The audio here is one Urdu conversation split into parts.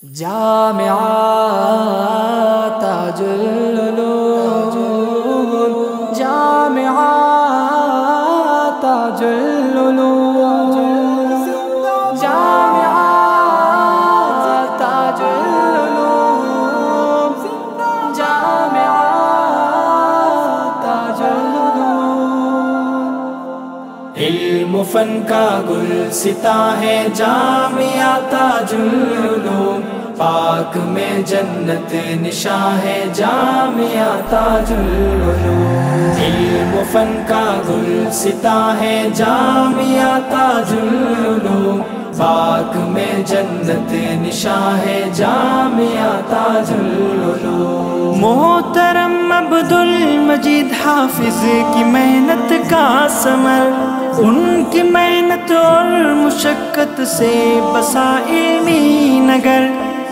جامعہ تاج العلوم، جامعہ تاج العلوم، جامعہ تاج العلوم، جامعہ تاج العلوم۔ علم و فن کا گلستاں ہے جامعہ تاج العلوم، پاک میں جنت نشاں ہے جامعہ تاج العلوم۔ علم و فن کا گلستاں ہے جامعہ تاج العلوم، پاک میں جنت نشاں ہے جامعہ تاج العلوم۔ محترم عبدالمجید حافظ کی محنت کا ثمر، ان کی محنت اور مشقت سے بسا علمی نگر،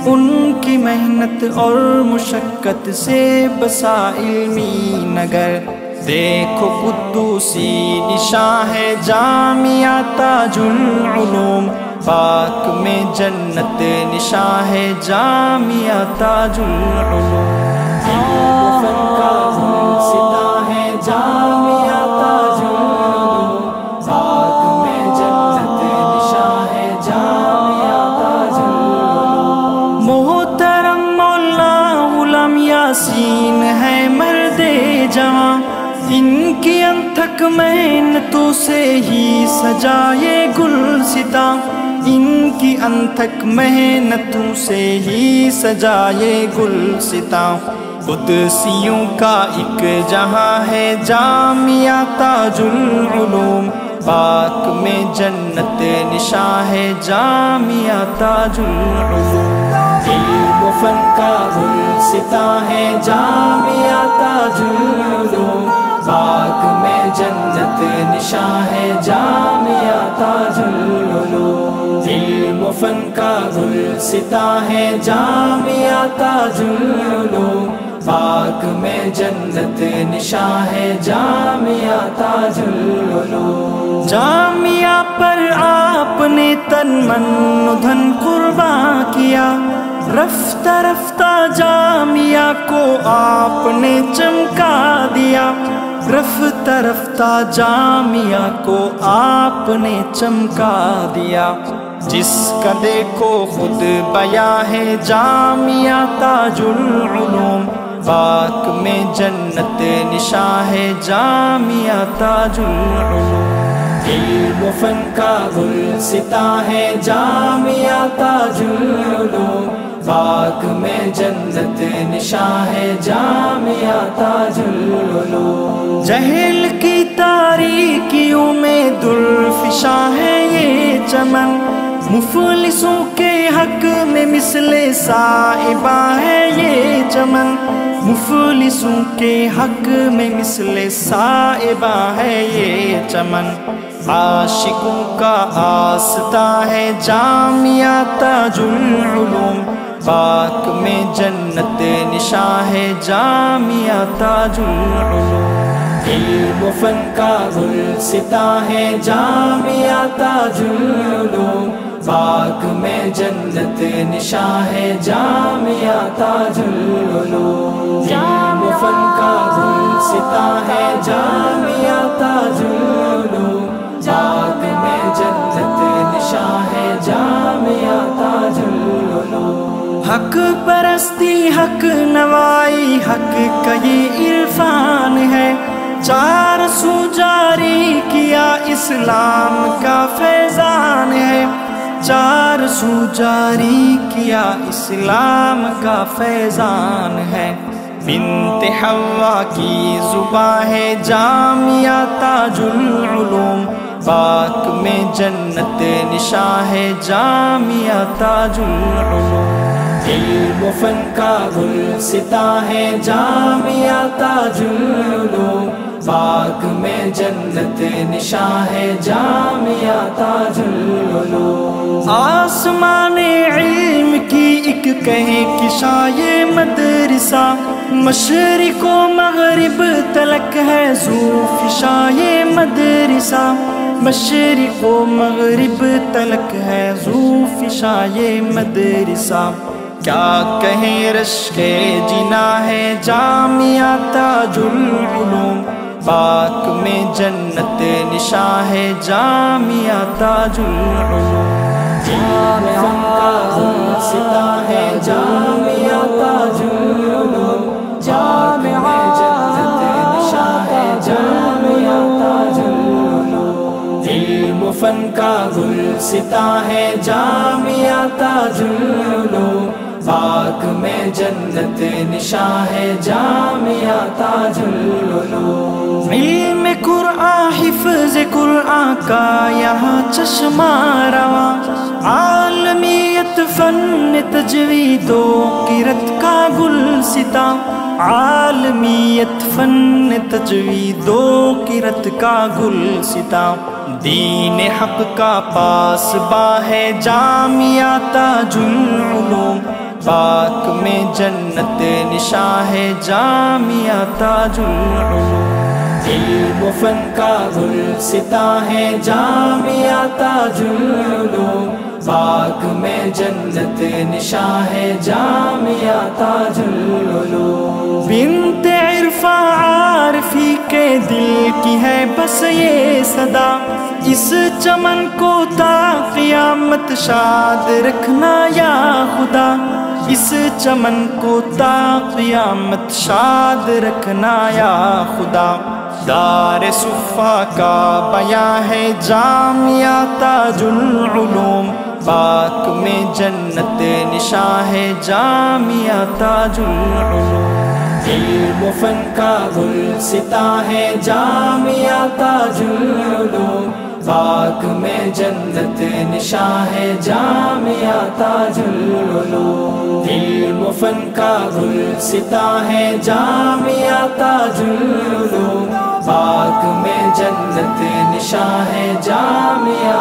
ان کی محنت اور مشقت سے بسا علمی نگر۔ دیکھو قدوسی نشاں ہے جامعہ تاج العلوم، پاک میں جنت نشاں ہے جامعہ تاج العلوم۔ علم و فن کا گلستاں ہے جامعہ تاج العلوم، پاک میں جنت نشاں ہے جامعہ تاج العلوم۔ محترم مولانا غلام یاسین ہے مرد جواں، ان کی انتھک محنتوں سے ہی سجا یہ گلستاں، ان کی انتھک محنتوں سے ہی سجا یہ گلستاں۔ قدسیوں کا ایک جہاں ہے جامعہ تاج العلوم، پاک میں جنت نشاں ہے جامعہ تاج العلوم۔ علم و فن کا گلستاں ہے جامعہ تاج العلوم، پاک میں جنت نشاں ہے جامعہ تاج العلوم۔ علم و فن کا گلستاں ہے جامعہ تاج العلوم، پاک میں جنت نشاں ہے جامعہ تاج العلوم۔ جامعہ پر آپ نے تن من و دھن قرباں کیا، رفتہ رفتہ جامعہ کو آپ نے چمکا دیا، رفتہ رفتہ جامعہ کو آپ نے چمکا دیا۔ جس کا دیکھو خود بیاں ہے جامعہ تاج العلوم، پاک میں جنت نشاں ہے جامعہ تاج العلوم۔ علم و فن کا گلستاں ہے جامعہ تاج العلوم، پاک میں جنت نشاں ہے جامعہ تاج العلوم۔ جہل کی تاریکیوں میں درفشاں ہے یہ چمن، مفلسوں کے حق میں مثل صائبہ ہے یہ چمن، مفلسوں کے حق میں مثل صائبہ ہے یہ چمن۔ عاشقوں کا آستاں ہے جامعہ تاج العلوم، پاک میں جنت نشاں ہے جامعہ تاج العلوم۔ علم و فن کا گلستاں ہے جامعہ تاج العلوم، پاک میں جنت نشاں ہے جامعہ تاج العلوم۔ علم و فن کا گلستاں ہے جامعہ تاج العلوم، پاک میں جنت نشاں ہے جامعہ تاج العلوم۔ حق پرستی حق نوائی حق کا یہ عرفان ہے، چار سو جاری کیا اسلام کا فیضان ہے، چار سو جاری کیا اسلام کا فیضان ہے۔ بنت حوا کی زباں ہے جامعہ تاج العلوم، پاک میں جنت نشاں ہے جامعہ تاج العلوم۔ علم و فن کا گلستاں ہے جامعہ تاج العلوم، پاک میں جنت نشاں ہے جامعہ تاج العلوم۔ آسمان علم کی ایک کہکشاں یہ مدرسہ، مشرق و مغرب تلک ہے ذوفشاں یہ مدرسہ، مشرق و مغرب تلک ہے ذوفشاں یہ مدرسہ۔ کیا کہیں رشک جنا ہے جامعہ تاج العلوم، پاک میں جنت نشاں ہے جامعہ تاج العلوم، علم فن کا گلستاں ہے جامعہ تاج العلوم، جامعہ جنت نشاں ہے جامعہ تاج العلوم، علم فن کا گلستاں ہے جامعہ تاج العلوم، پاک میں جنت نشاں ہے جامعہ تاج العلوم، علم قرآن حفظ قرآن کا یہاں چشمہ رواں، عالمیت فن تجوید و قرأت کا گلستاں، عالمیت فن تجوید و قرأت کا گلستاں، دین حق کا پاسباں ہے جامعہ تاج العلوم، پاک میں جنت نشاں ہے جامعہ تاج العلوم، علم فن کا گلستاں ہے جامعہ تاج العلوم، پاک میں جنت نشاں ہے جامعہ تاج العلوم، بنت عرفاں عارفی کے دل کی ہے بس یہ صدا، اس چمن کو تا قیامت شاد رکھنا یا خدا، اس چمن کو تا قیامت شاد رکھنا یا خدا، دار صفا کا بیان ہے جامعہ تاج العلوم، پاک میں جنت نشاں ہے جامعہ تاج العلوم، علم فن کا گلستاں ہے جامعہ تاج العلوم، پاک میں جنت نشاں ہے جامعہ تاج العلوم، علم فن کا گلستاں ہے جامعہ تاج العلوم، پاک میں جنت نشاں ہے جامعہ